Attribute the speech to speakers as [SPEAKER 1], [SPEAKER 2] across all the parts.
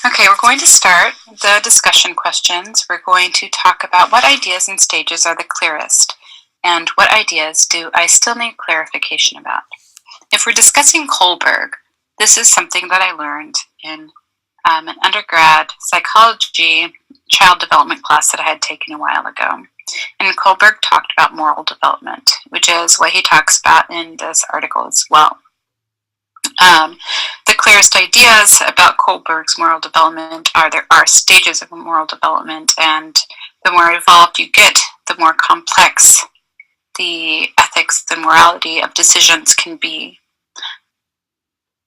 [SPEAKER 1] Okay, we're going to start the discussion questions. We're going to talk about what ideas and stages are the clearest, and what ideas do I still need clarification about. If we're discussing Kohlberg, this is something that I learned in an undergrad psychology child development class that I had taken a while ago. And Kohlberg talked about moral development, which is what he talks about in this article as well. The clearest ideas about Kohlberg's moral development are there are stages of moral development, and the more evolved you get, the more complex the ethics and morality of decisions can be.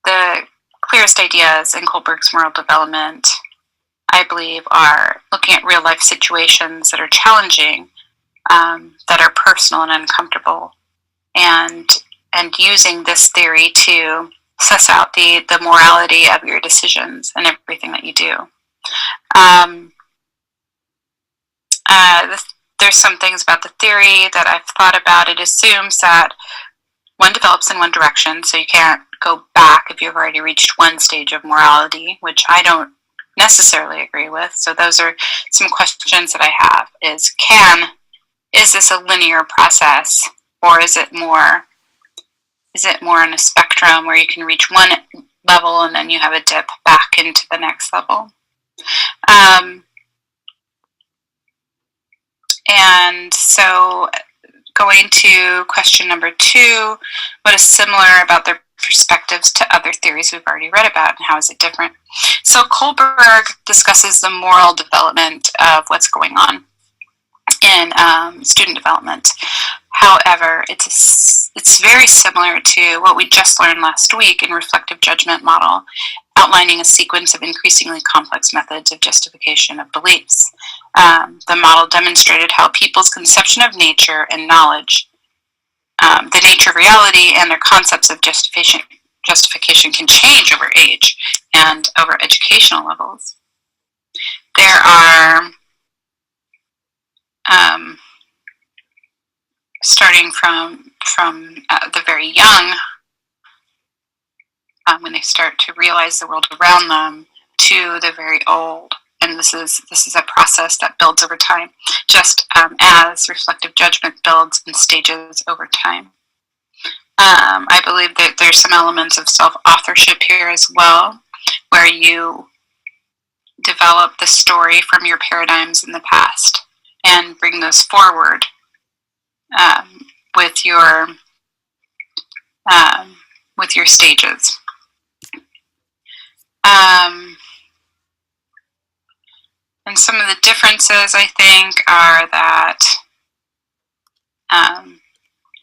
[SPEAKER 1] The clearest ideas in Kohlberg's moral development, I believe, are looking at real life situations that are challenging, that are personal and uncomfortable, and using this theory to suss out the morality of your decisions and everything that you do. There's some things about the theory that I've thought about. It assumes that one develops in one direction, so you can't go back if you've already reached one stage of morality, which I don't necessarily agree with. So those are some questions that I have. Is this a linear process, or is it more on a spectrum where you can reach one level and then you have a dip back into the next level? And so going to question number 2, what is similar about their perspectives to other theories we've already read about, and how is it different? So Kohlberg discusses the moral development of what's going on in student development. However, it's very similar to what we just learned last week in reflective judgment model, outlining a sequence of increasingly complex methods of justification of beliefs. The model demonstrated how people's conception of nature and knowledge, the nature of reality, and their concepts of justification can change over age and over educational levels. There are starting from the very young, when they start to realize the world around them, to the very old, and this is a process that builds over time, just as reflective judgment builds in stages over time. I believe that there's some elements of self-authorship here as well, where you develop the story from your paradigms in the past and bring those forward with your stages. And some of the differences, I think, are that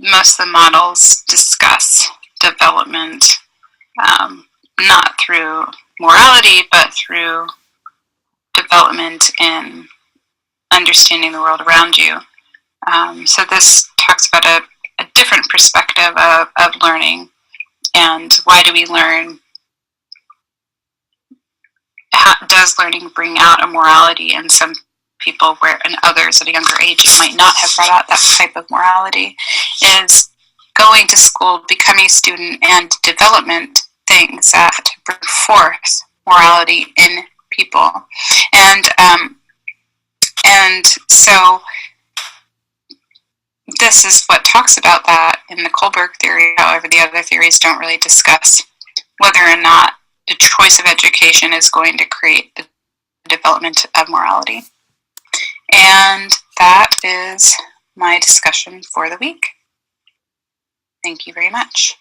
[SPEAKER 1] most of the models discuss development not through morality, but through development in understanding the world around you. So this talks about a different perspective of learning, and why do we learn? Does learning bring out a morality in some people, where in others at a younger age it might not have brought out that type of morality? Is going to school, becoming a student, and development things that bring forth morality in people. And so this is what talks about that in the Kohlberg theory. However, the other theories don't really discuss whether or not the choice of education is going to create the development of morality. And that is my discussion for the week. Thank you very much.